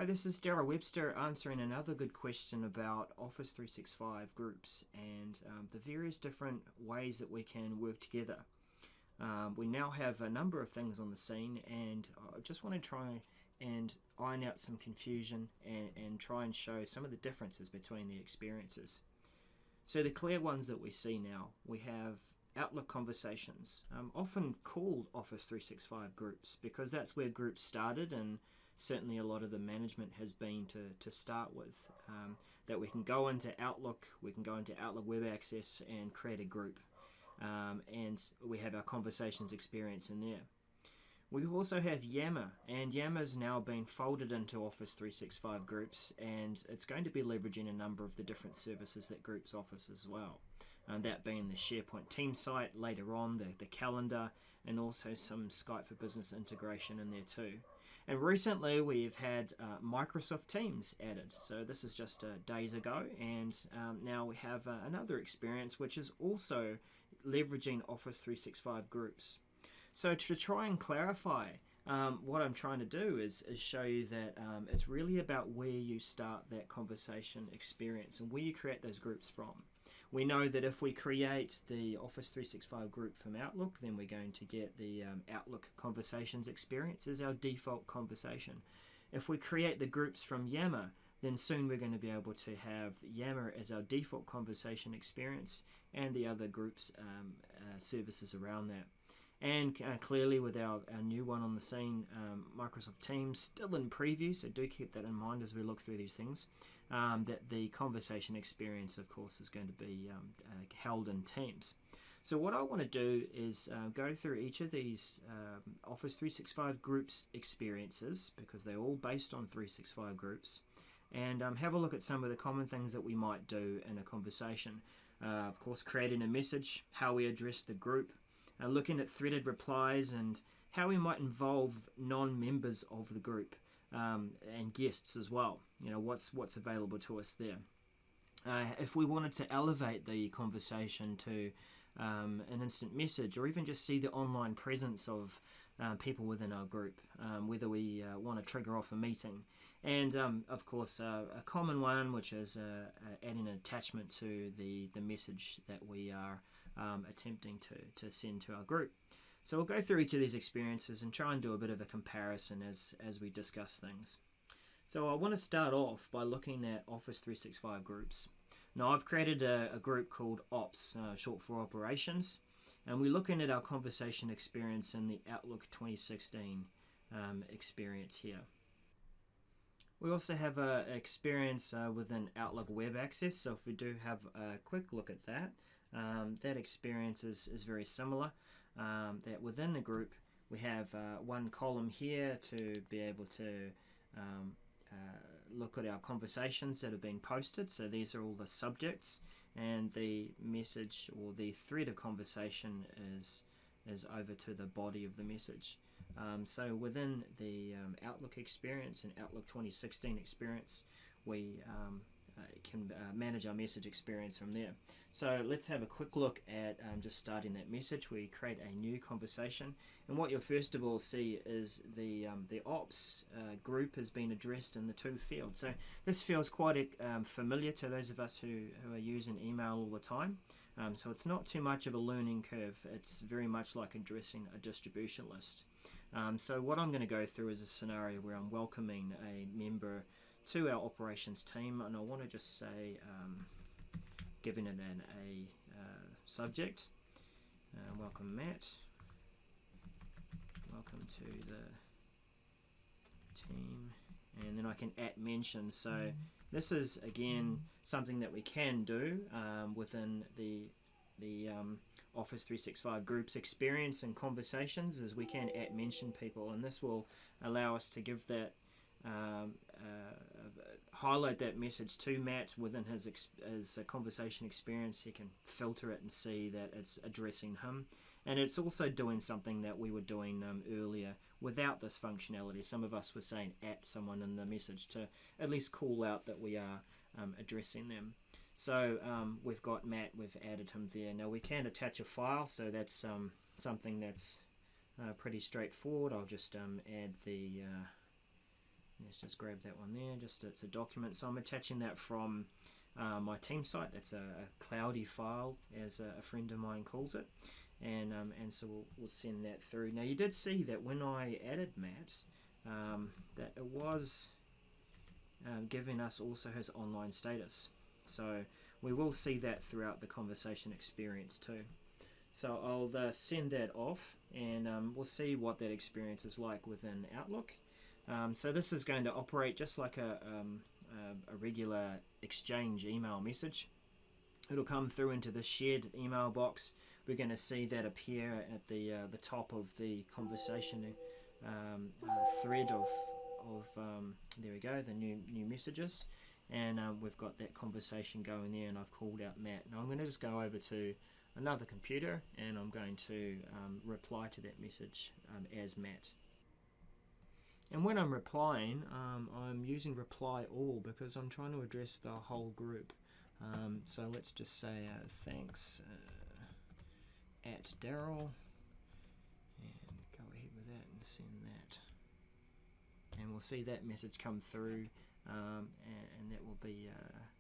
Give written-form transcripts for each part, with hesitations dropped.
Hi, this is Darryl Webster answering another good question about Office 365 groups and the various different ways that we can work together. We now have a number of things on the scene, and I just want to try and iron out some confusion and try and show some of the differences between the experiences. So the clear ones that we see now, we have Outlook conversations, often called Office 365 groups because that's where groups started, and certainly a lot of the management has been to start with. That we can go into Outlook, we can go into Outlook Web Access and create a group, and we have our conversations experience in there. We also have Yammer, and Yammer's now been folded into Office 365 groups, and it's going to be leveraging a number of the different services that groups offers as well. That being the SharePoint team site, later on the calendar, and also some Skype for Business integration in there too. And recently we've had Microsoft Teams added, so this is just days ago, and now we have another experience which is also leveraging Office 365 groups. So to try and clarify, what I'm trying to do is show you that it's really about where you start that conversation experience and where you create those groups from. We know that if we create the Office 365 group from Outlook, then we're going to get the Outlook Conversations experience as our default conversation. If we create the groups from Yammer, then soon we're going to be able to have Yammer as our default conversation experience and the other groups services around that. And clearly with our new one on the scene, Microsoft Teams, still in preview, so do keep that in mind as we look through these things, that the conversation experience, of course, is going to be held in Teams. So what I want to do is go through each of these Office 365 groups experiences, because they're all based on 365 groups, and have a look at some of the common things that we might do in a conversation. Of course, creating a message, how we address the group, looking at threaded replies and how we might involve non-members of the group and guests as well. You know, what's available to us there. If we wanted to elevate the conversation to an instant message, or even just see the online presence of people within our group, whether we want to trigger off a meeting. And of course, a common one, which is adding an attachment to the message that we are attempting to send to our group. So we'll go through each of these experiences and try and do a bit of a comparison as we discuss things. So I want to start off by looking at Office 365 groups. Now I've created a group called Ops, short for Operations, and we're looking at our conversation experience in the Outlook 2016 experience here. We also have an experience within Outlook Web Access, so if we do have a quick look at that, that experience is very similar. That within the group we have one column here to be able to look at our conversations that have been posted. So these are all the subjects, and the message or the thread of conversation is over to the body of the message. So within the Outlook experience and Outlook 2016 experience, we can manage our message experience from there. So let's have a quick look at just starting that message. We create a new conversation, and what you'll first of all see is the ops group has been addressed in the to field. So this feels quite familiar to those of us who are using email all the time. So it's not too much of a learning curve. It's very much like addressing a distribution list. So what I'm going to go through is a scenario where I'm welcoming a member to our operations team, and I want to just say, giving it a subject, welcome Matt, welcome to the team, and then I can @mention. So this is again something that we can do within the Office 365 groups experience and conversations, is we can @mention people, and this will allow us to give that highlight that message to Matt within his conversation experience. He can filter it and see that it's addressing him, and it's also doing something that we were doing earlier without this functionality. Some of us were saying someone in the message to at least call out that we are addressing them. So we've got Matt, we've added him there. Now we can attach a file, so that's something that's pretty straightforward. I'll just add the let's just grab that one there. Just it's a document, so I'm attaching that from my team site. That's a cloudy file, as a friend of mine calls it, and so we'll send that through. Now you did see that when I added Matt, that it was giving us also his online status. So we will see that throughout the conversation experience too. So I'll send that off, and we'll see what that experience is like within Outlook. So this is going to operate just like a regular Exchange email message. It'll come through into the shared email box. We're going to see that appear at the top of the conversation thread of there we go, the new messages, and we've got that conversation going there, and I've called out Matt. Now I'm going to just go over to another computer, and I'm going to reply to that message as Matt. And when I'm replying, I'm using reply all because I'm trying to address the whole group. So let's just say thanks at Daryl, and go ahead with that and send that. And we'll see that message come through, and that will be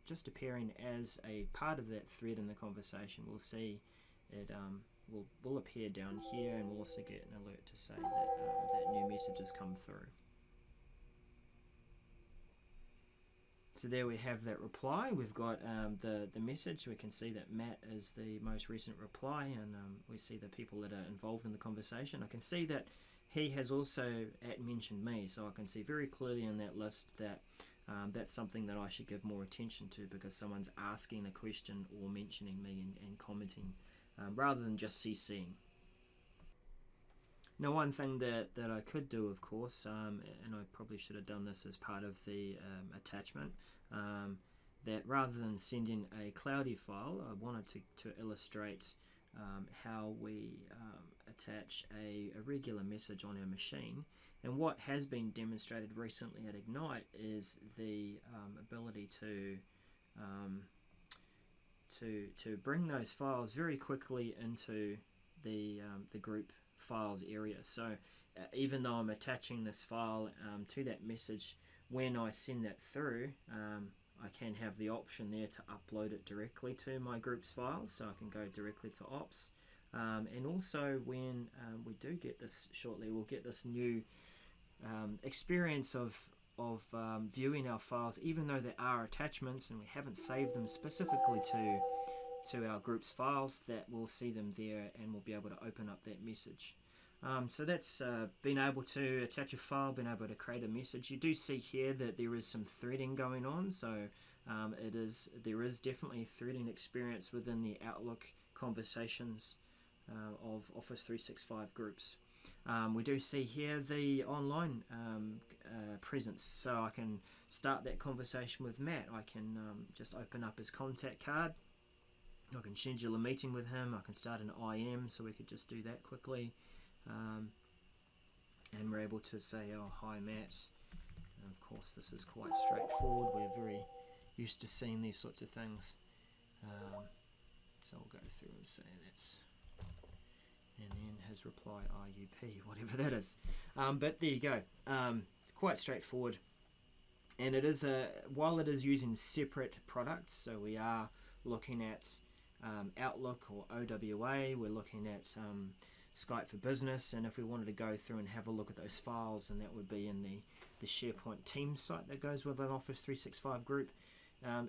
just appearing as a part of that thread in the conversation. We'll see it will appear down here, and we'll also get an alert to say that that new message has come through. So there we have that reply. We've got the message. We can see that Matt is the most recent reply, and we see the people that are involved in the conversation. I can see that he has also mentioned me, so I can see very clearly in that list that that's something that I should give more attention to, because someone's asking a question or mentioning me and commenting rather than just CCing. Now, one thing that I could do, of course, and I probably should have done this as part of the attachment, that rather than sending a cloudy file, I wanted to illustrate how we attach a regular message on our machine. And what has been demonstrated recently at Ignite is the ability to bring those files very quickly into the group files area. So even though I'm attaching this file to that message, when I send that through, I can have the option there to upload it directly to my group's files, so I can go directly to ops. And also when we do get this shortly, we'll get this new experience of viewing our files, even though there are attachments and we haven't saved them specifically to our group's files, that we'll see them there and we'll be able to open up that message. So that's being able to attach a file, being able to create a message. You do see here that there is some threading going on, so there is definitely a threading experience within the Outlook conversations of Office 365 groups. We do see here the online presence, so I can start that conversation with Matt. I can just open up his contact card. I can schedule a meeting with him. I can start an IM, so we could just do that quickly. And we're able to say, oh, hi Matt. And of course this is quite straightforward. We're very used to seeing these sorts of things. So we'll go through and say that's, and then his reply RUP, whatever that is. But there you go. Quite straightforward. And it is while it is using separate products, so we are looking at Outlook or OWA, we're looking at Skype for Business, and if we wanted to go through and have a look at those files, and that would be in the SharePoint Teams site that goes with an Office 365 group,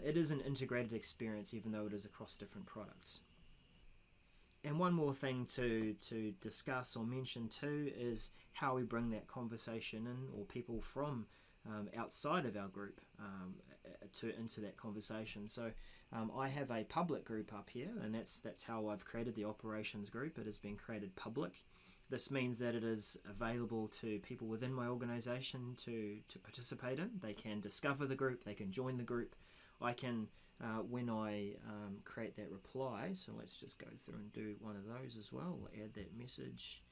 it is an integrated experience, even though it is across different products. And one more thing to discuss or mention too is how we bring that conversation in, or people from outside of our group into that conversation. So I have a public group up here, and that's how I've created the operations group. It has been created public. This means that it is available to people within my organization to participate in. They can discover the group, they can join the group. I can, when I create that reply, so let's just go through and do one of those as well. We'll add that message.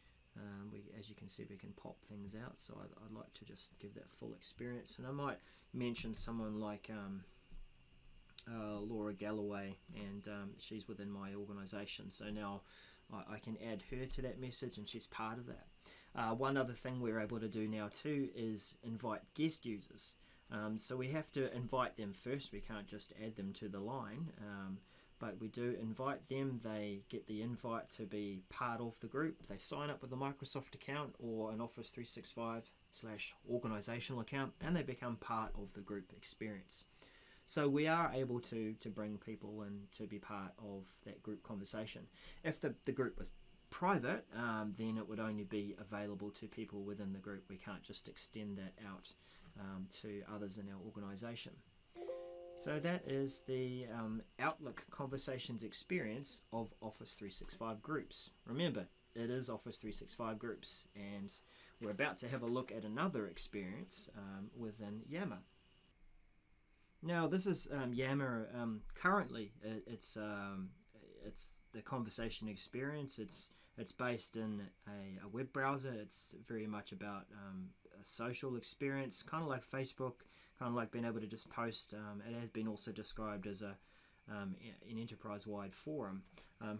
As you can see, we can pop things out, so I'd like to just give that full experience. And I might mention someone like Laura Galloway, and she's within my organization, so now I can add her to that message, and she's part of that. One other thing we're able to do now too is invite guest users. So we have to invite them first. We can't just add them to the line, but we do invite them. They get the invite to be part of the group. They sign up with a Microsoft account or an Office 365/organizational account, and they become part of the group experience. So we are able to bring people in to be part of that group conversation. If the group was private, then it would only be available to people within the group. We can't just extend that out to others in our organization. So that is the Outlook Conversations experience of Office 365 groups. Remember, it is Office 365 groups, and we're about to have a look at another experience within Yammer. Now this is Yammer. Currently, it's the conversation experience. It's based in a web browser. It's very much about a social experience, kind of like Facebook, kind of like being able to just post. It has been also described as an enterprise-wide forum.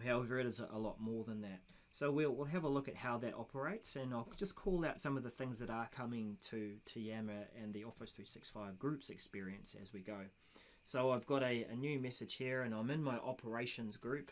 However, it is a lot more than that. So we'll have a look at how that operates, and I'll just call out some of the things that are coming to Yammer and the Office 365 groups experience as we go. So I've got a new message here, and I'm in my operations group.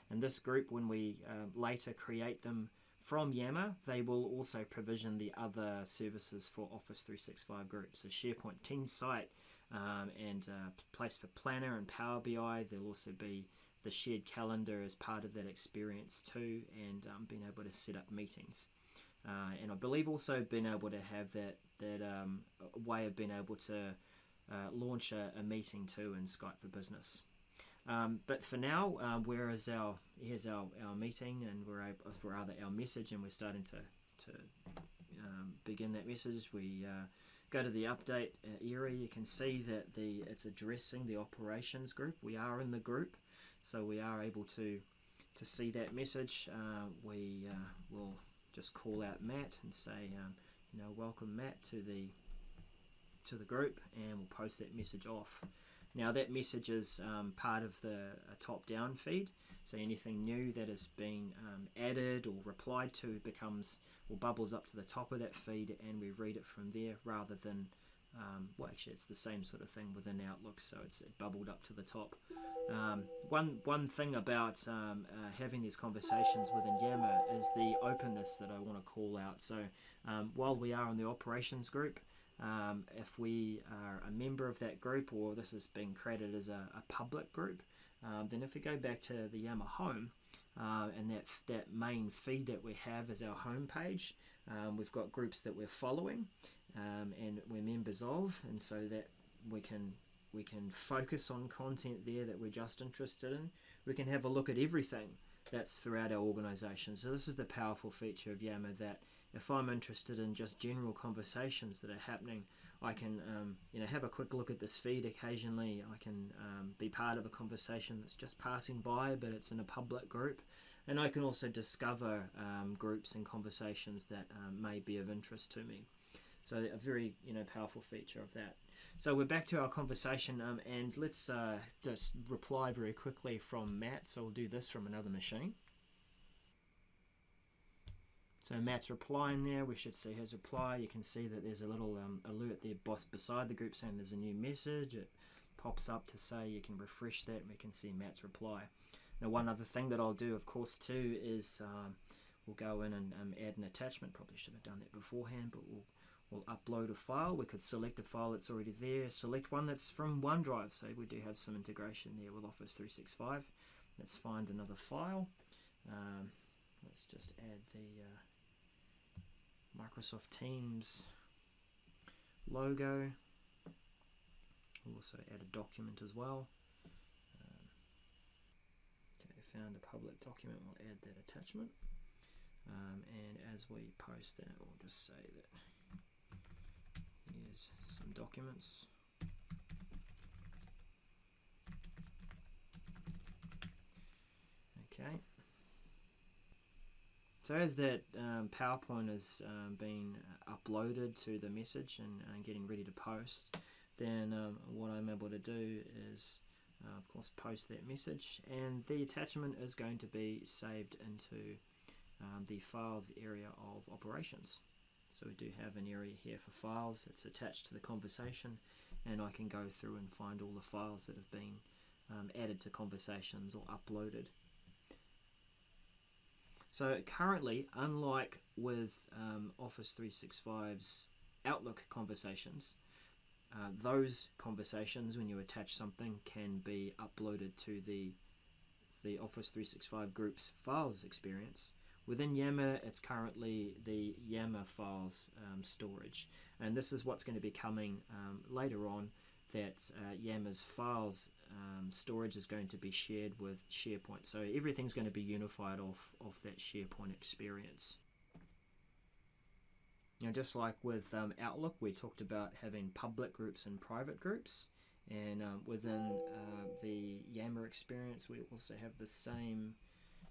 And this group, when we later create them from Yammer, they will also provision the other services for Office 365 groups, a SharePoint Teams site and a place for Planner and Power BI. There'll also be the shared calendar as part of that experience too, and being able to set up meetings. And I believe also being able to have that way of being able to launch a meeting too in Skype for Business. But for now, here's our meeting, and our message, and we're starting to begin that message. We go to the update area. You can see that it's addressing the operations group. We are in the group, so we are able to see that message. We will just call out Matt and say, welcome Matt to the group, and we'll post that message off. Now that message is part of the top-down feed, so anything new that has been added or replied to bubbles up to the top of that feed, and we read it from there rather than, actually it's the same sort of thing within Outlook, so it's bubbled up to the top. One thing about having these conversations within Yammer is the openness that I want to call out. So while we are in the operations group, if we are a member of that group, or this has been created as a public group, then if we go back to the Yammer home and that main feed that we have as our home page, we've got groups that we're following and we're members of, and so that we can focus on content there that we're just interested in. We can have a look at everything that's throughout our organization. So this is the powerful feature of Yammer, that if I'm interested in just general conversations that are happening, I can have a quick look at this feed occasionally. I can be part of a conversation that's just passing by, but it's in a public group, and I can also discover groups and conversations that may be of interest to me. So a very powerful feature of that. So we're back to our conversation, and let's just reply very quickly from Matt. So we'll do this from another machine. So Matt's replying there. We should see his reply. You can see that there's a little alert there beside the group saying there's a new message. It pops up to say you can refresh that, and we can see Matt's reply. Now one other thing that I'll do, of course, too, is we'll go in and add an attachment. Probably should have done that beforehand, but we'll upload a file. We could select a file that's already there, select one that's from OneDrive. So we do have some integration there with Office 365. Let's find another file. Let's just add the Microsoft Teams logo. We'll also add a document as well. Okay, found a public document. We'll add that attachment. And as we post that, we'll just say that here's some documents. Okay. So as that PowerPoint is being uploaded to the message and getting ready to post, then what I'm able to do is, of course, post that message, and the attachment is going to be saved into the files area of operations. So we do have an area here for files. It's attached to the conversation, and I can go through and find all the files that have been added to conversations or uploaded. So currently, unlike with Office 365's Outlook conversations, those conversations, when you attach something, can be uploaded to the Office 365 group's files experience. Within Yammer, it's currently the Yammer files storage, and this is what's going to be coming later on, that Yammer's files storage is going to be shared with SharePoint. So everything's going to be unified off that SharePoint experience. Now, just like with Outlook, we talked about having public groups and private groups, and within the Yammer experience, we also have the same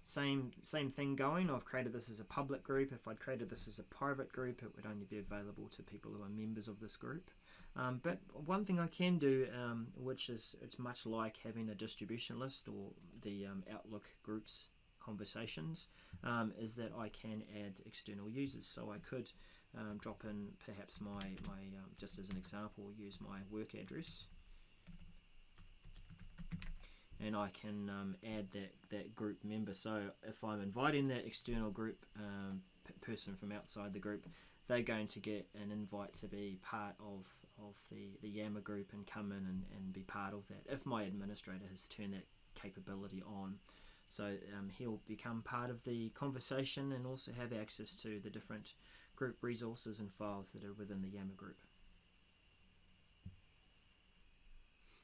thing going. I've created this as a public group. If I'd created this as a private group, it would only be available to people who are members of this group. But one thing I can do, which is it's much like having a distribution list or the Outlook groups conversations, is that I can add external users. So I could drop in perhaps my just as an example, use my work address, and I can add that group member. So if I'm inviting that external group person from outside the group, they're going to get an invite to be part of the Yammer group and come in and be part of that, if my administrator has turned that capability on. So he'll become part of the conversation and also have access to the different group resources and files that are within the Yammer group.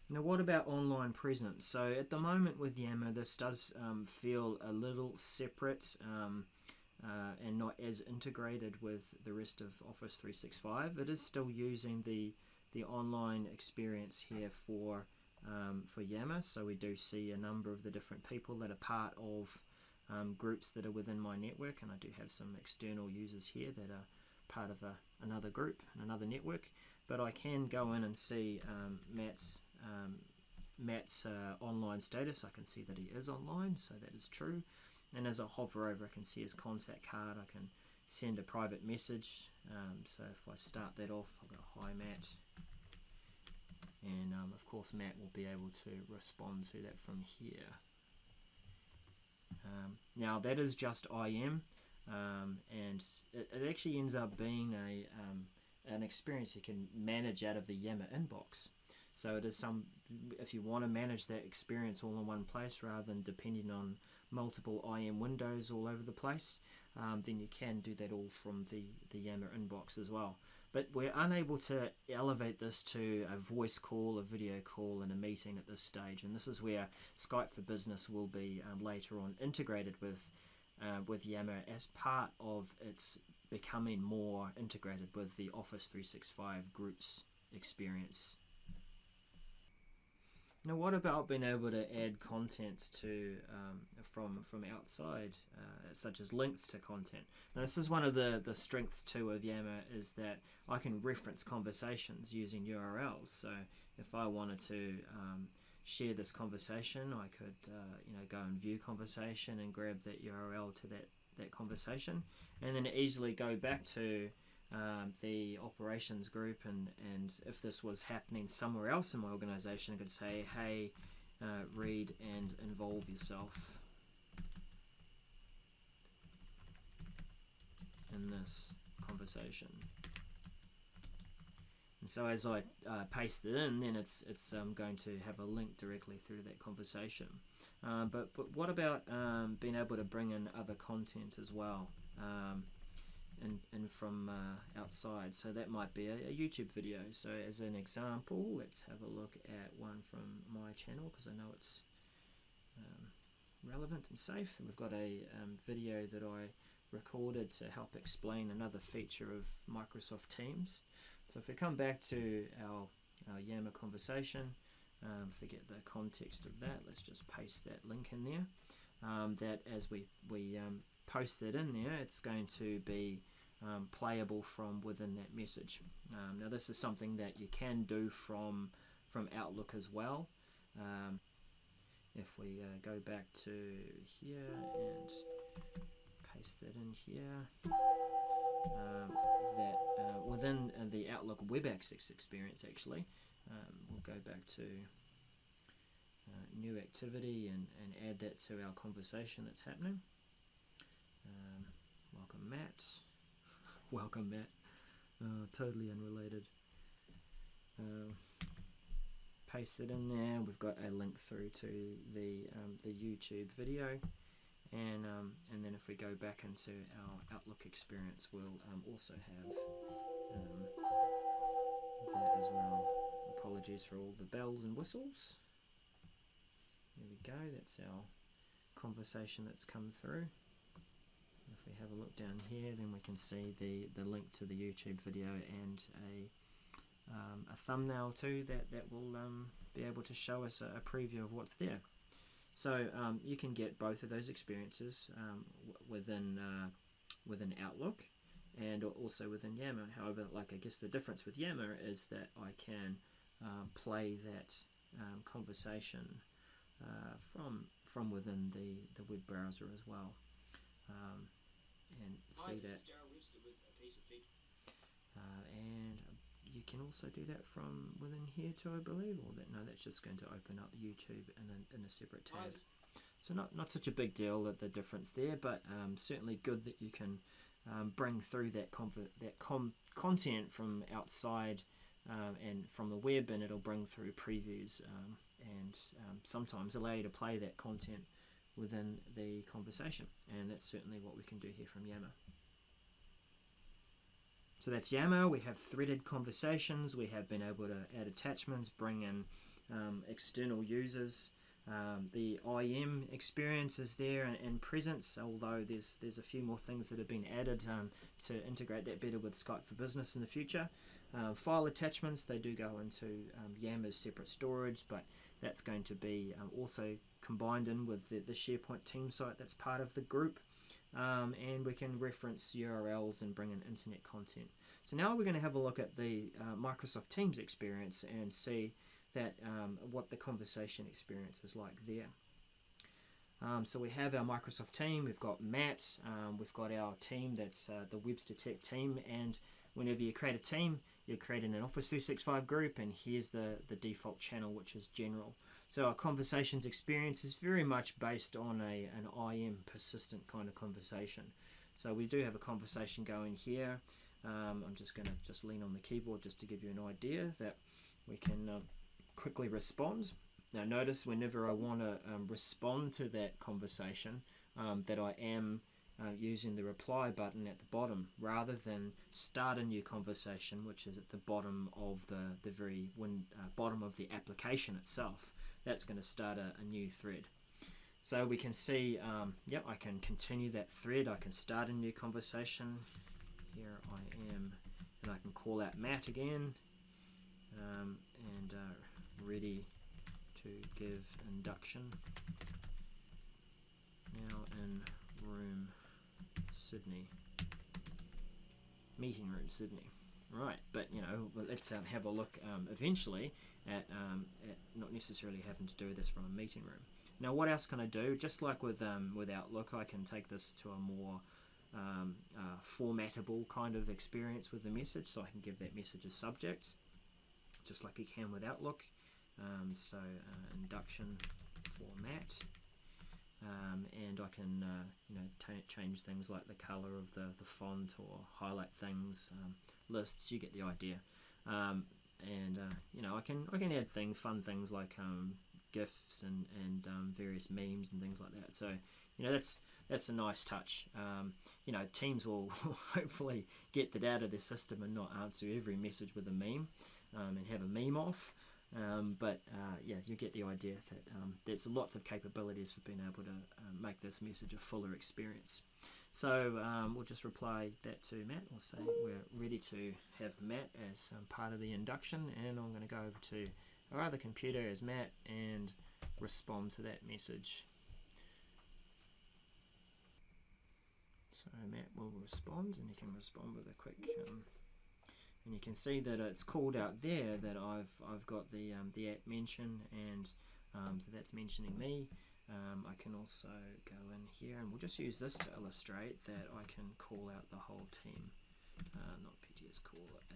Now, what about online presence? So at the moment with Yammer, this does feel a little separate and not as integrated with the rest of Office 365. It is still using the online experience here for Yammer. So we do see a number of the different people that are part of groups that are within my network, and I do have some external users here that are part of another group and another network. But I can go in and see Matt's online status. I can see that he is online, so that is true. And as I hover over, I can see his contact card. I can send a private message. So if I start that off, I'll go, "Hi Matt," and of course Matt will be able to respond to that from here. Now that is just IM, and it actually ends up being an experience you can manage out of the Yammer inbox. So it is if you want to manage that experience all in one place rather than depending on multiple IM windows all over the place, then you can do that all from the Yammer inbox as well. But we're unable to elevate this to a voice call, a video call, and a meeting at this stage. And this is where Skype for Business will be later on integrated with Yammer as part of its becoming more integrated with the Office 365 groups experience. Now, what about being able to add content to from outside, such as links to content? Now, this is one of the strengths too of Yammer, is that I can reference conversations using URLs. So if I wanted to share this conversation, I could go and view conversation and grab that URL to that conversation, and then easily go back to the operations group, and if this was happening somewhere else in my organization, I could say, "Hey, read and involve yourself in this conversation." And so as I paste it in, then it's going to have a link directly through that conversation. But what about being able to bring in other content as well? And from outside, so that might be a YouTube video. So as an example, let's have a look at one from my channel, because I know it's relevant and safe. We've got a video that I recorded to help explain another feature of Microsoft Teams. So if we come back to our Yammer conversation, forget the context of that, let's just paste that link in there. That as we post that in there, it's going to be playable from within that message. Now this is something that you can do from Outlook as well. If we go back to here and paste that in here. Within the Outlook Web Access experience, actually, we'll go back to new activity and add that to our conversation that's happening. Welcome, Matt. Welcome, Matt. Totally unrelated. Paste it in there. We've got a link through to the YouTube video, and then if we go back into our Outlook experience, we'll also have that as well. Apologies for all the bells and whistles. There we go. That's our conversation that's come through. If we have a look down here, then we can see the link to the YouTube video and a thumbnail too that will be able to show us a preview of what's there. So you can get both of those experiences within Outlook and also within Yammer. However, like I guess the difference with Yammer is that I can play that conversation from within the web browser as well, and see that. And you can also do that from within here too, I believe, or that, no, that's just going to open up YouTube in a separate tab. So not such a big deal at the difference there, but certainly good that you can bring through that content from outside and from the web, and it'll bring through previews and sometimes allow you to play that content within the conversation, and that's certainly what we can do here from Yammer. So that's Yammer. We have threaded conversations. We have been able to add attachments, bring in external users. The IM experience is there and presence, although there's a few more things that have been added to integrate that better with Skype for Business in the future. File attachments, they do go into Yammer's separate storage, but that's going to be also combined in with the SharePoint team site that's part of the group. And we can reference URLs and bring in internet content. So now we're going to have a look at the Microsoft Teams experience and see that what the conversation experience is like there. So we have our Microsoft team, we've got Matt, we've got our team that's the Webster Tech team, and whenever you create a team, you're creating an Office 365 group, and here's the default channel, which is general. So our conversations experience is very much based on an IM persistent kind of conversation. So we do have a conversation going here. I'm just going to lean on the keyboard just to give you an idea that we can quickly respond. Now notice whenever I want to respond to that conversation that I am using the reply button at the bottom rather than start a new conversation, which is at the bottom of the very bottom of the application itself. That's going to start a new thread. So we can see, yep, I can continue that thread. I can start a new conversation. Here I am, and I can call out Matt again, and ready to give induction. Now in room Sydney, meeting room Sydney. Right, but you know, let's have a look eventually at not necessarily having to do this from a meeting room. Now, what else can I do? Just like with Outlook, I can take this to a more formatable kind of experience with the message, so I can give that message a subject, just like you can with Outlook. So induction format, and I can change things like the color of the font or highlight things, lists. You get the idea. And I can add fun things like GIFs and various memes and things like that. So that's a nice touch. Teams will hopefully get that out of their system and not answer every message with a meme and have a meme off. But you get the idea that there's lots of capabilities for being able to make this message a fuller experience. So we'll just reply that to Matt. We'll say we're ready to have Matt as part of the induction, and I'm going to go over to our other computer as Matt and respond to that message. So Matt will respond, and he can respond with a quick and you can see that it's called out there that I've got the at mention, and that's mentioning me. I can also go in here, and we'll just use this to illustrate that I can call out the whole team. Not PTS, call a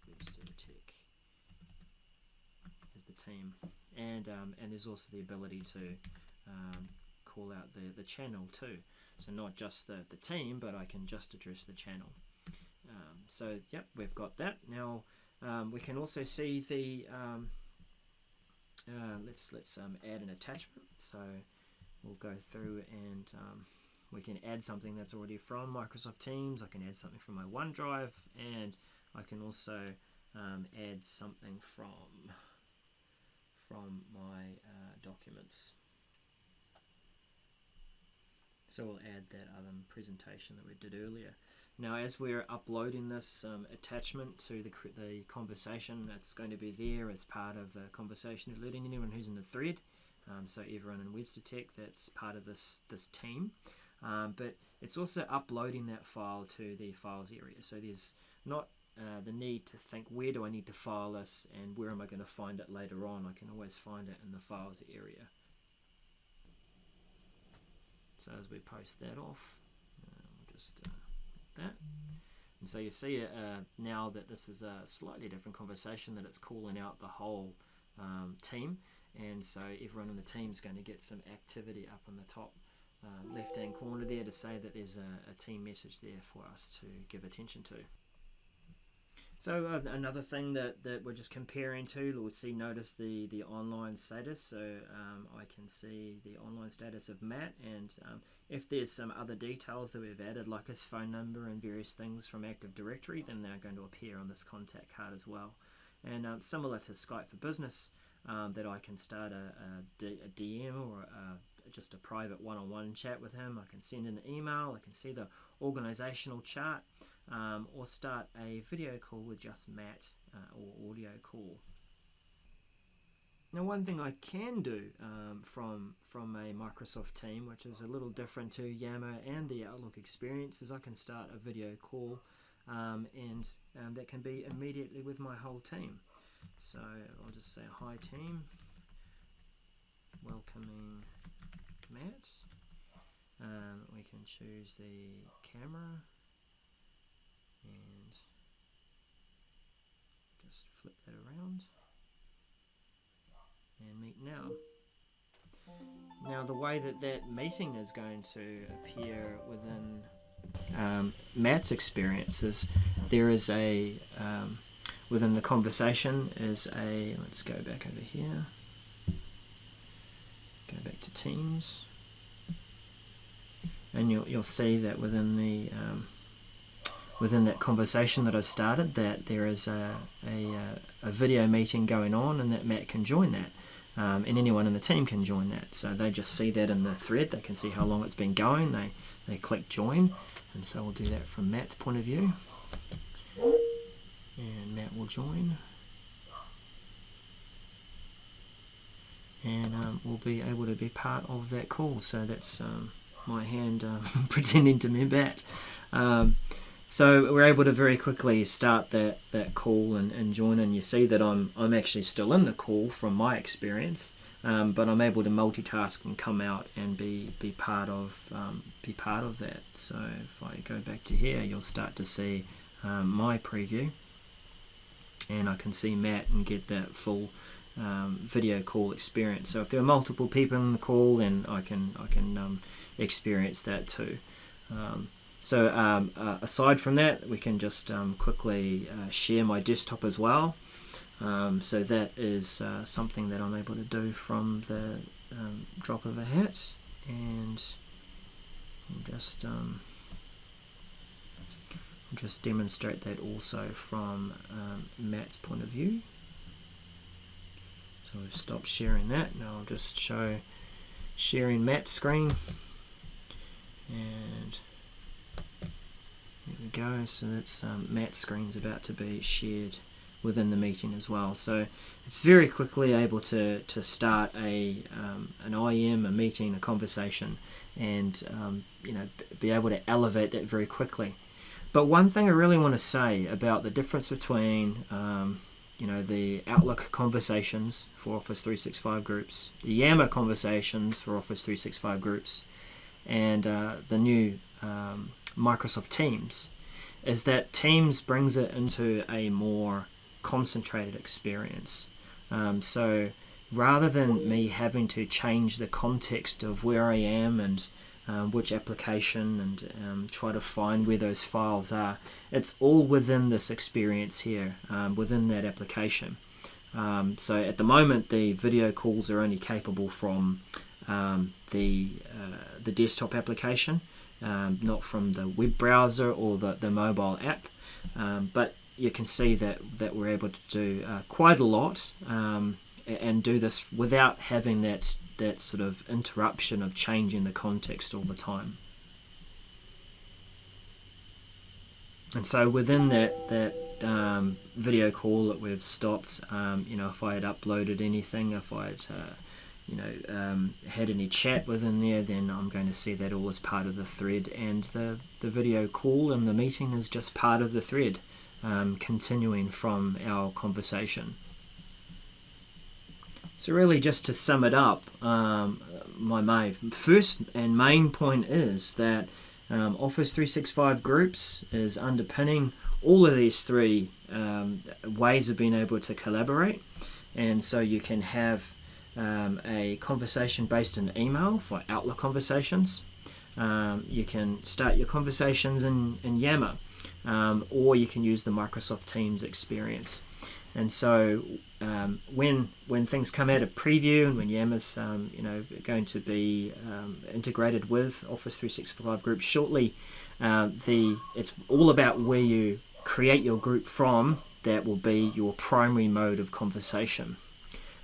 Webster Tech as the team, and there's also the ability to call out the channel too. So not just the team, but I can just address the channel. So yep, we've got that. Now we can also see the let's add an attachment. So we'll go through and we can add something that's already from Microsoft Teams. I can add something from my OneDrive, and I can also add something from my documents. So we'll add that other presentation that we did earlier. Now, as we're uploading this attachment to the conversation, it's going to be there as part of the conversation, alerting anyone who's in the thread. So everyone in Webster Tech that's part of this team. But it's also uploading that file to the files area. So there's not the need to think, where do I need to file this and where am I going to find it later on? I can always find it in the files area. So as we post that off, we'll just that. And so you see now that this is a slightly different conversation, that it's calling out the whole team, and so everyone in the team is going to get some activity up in the top left hand corner there to say that there's a team message there for us to give attention to. So another thing that we're just comparing to, we'll notice the online status. So I can see the online status of Matt, and if there's some other details that we've added, like his phone number and various things from Active Directory, then they're going to appear on this contact card as well. And similar to Skype for Business, that I can start a DM or just a private one-on-one chat with him. I can send an email, I can see the organizational chart, or start a video call with just Matt or audio call. Now, one thing I can do from a Microsoft team, which is a little different to Yammer and the Outlook Experience, is I can start a video call, and that can be immediately with my whole team. So I'll just say, hi team, welcoming Matt. We can choose the camera and just flip that around and meet now. Now the way that meeting is going to appear within Matt's experience is there is a within the conversation is a, let's go back over here, go back to Teams, and you'll see that within the within that conversation that I've started, that there is a video meeting going on, and that Matt can join that, and anyone in the team can join that. So they just see that in the thread, they can see how long it's been going, they click join, and so we'll do that from Matt's point of view, and Matt will join, and we'll be able to be part of that call. So that's my hand pretending to be Matt. So we're able to very quickly start that call and join, and you see that I'm actually still in the call from my experience, but I'm able to multitask and come out and be part of that. So if I go back to here, you'll start to see my preview, and I can see Matt and get that full video call experience. So if there are multiple people in the call, then I can experience that too. So aside from that, we can just quickly share my desktop as well. So that is something that I'm able to do from the drop of a hat, and I'll just demonstrate that also from Matt's point of view. So we've stopped sharing that. Now I'll just show sharing Matt's screen, and there we go. So that's Matt's screen's about to be shared within the meeting as well. So it's very quickly able to start an IM, a meeting, a conversation, and be able to elevate that very quickly. But one thing I really want to say about the difference between the Outlook conversations for Office 365 groups, the Yammer conversations for Office 365 groups, and the new Microsoft Teams, is that Teams brings it into a more concentrated experience. So rather than me having to change the context of where I am and which application and try to find where those files are, it's all within this experience here, within that application. So at the moment, the video calls are only capable from the desktop application, not from the web browser or the mobile app. But you can see that we're able to do quite a lot and do this without having that sort of interruption of changing the context all the time. And so within that video call that we've stopped, if I had uploaded anything, if I had had any chat within there, then I'm going to see that all as part of the thread, and the video call and the meeting is just part of the thread, continuing from our conversation. So really, just to sum it up, my first and main point is that Office 365 groups is underpinning all of these three ways of being able to collaborate. And so you can have a conversation based in email for Outlook conversations. You can start your conversations in Yammer, or you can use the Microsoft Teams experience. And so when things come out of preview and when Yammer's going to be integrated with Office 365 groups shortly, it's all about where you create your group from. That will be your primary mode of conversation.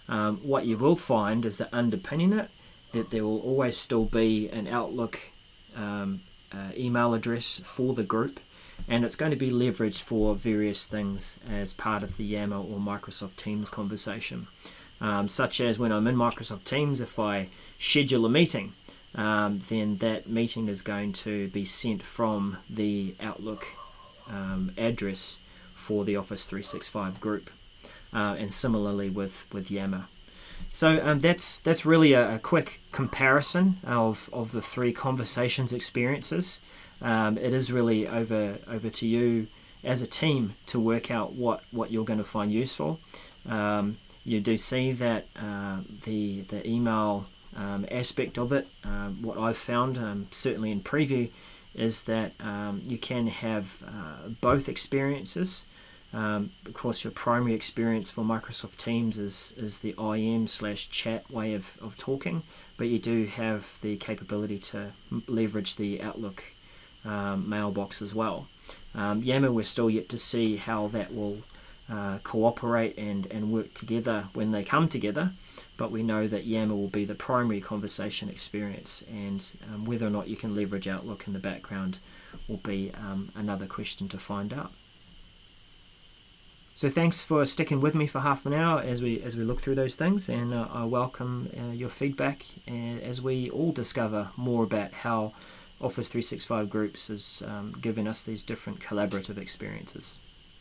What you will find is that underpinning it, that there will always still be an Outlook email address for the group, and it's going to be leveraged for various things as part of the Yammer or Microsoft Teams conversation, such as when I'm in Microsoft Teams, if I schedule a meeting, then that meeting is going to be sent from the Outlook address for the Office 365 group, and similarly with Yammer. So that's really a quick comparison of the three conversations experiences. It is really over to you as a team to work out what you're going to find useful. You do see that the email aspect of it, what I've found, certainly in preview, is that you can have both experiences. Of course, your primary experience for Microsoft Teams is the IM/chat way of talking, but you do have the capability to leverage the Outlook mailbox as well. Yammer, we're still yet to see how that will cooperate and work together when they come together, but we know that Yammer will be the primary conversation experience, and whether or not you can leverage Outlook in the background will be another question to find out. So thanks for sticking with me for half an hour as we look through those things, and I welcome your feedback as we all discover more about how Office 365 groups is giving us these different collaborative experiences.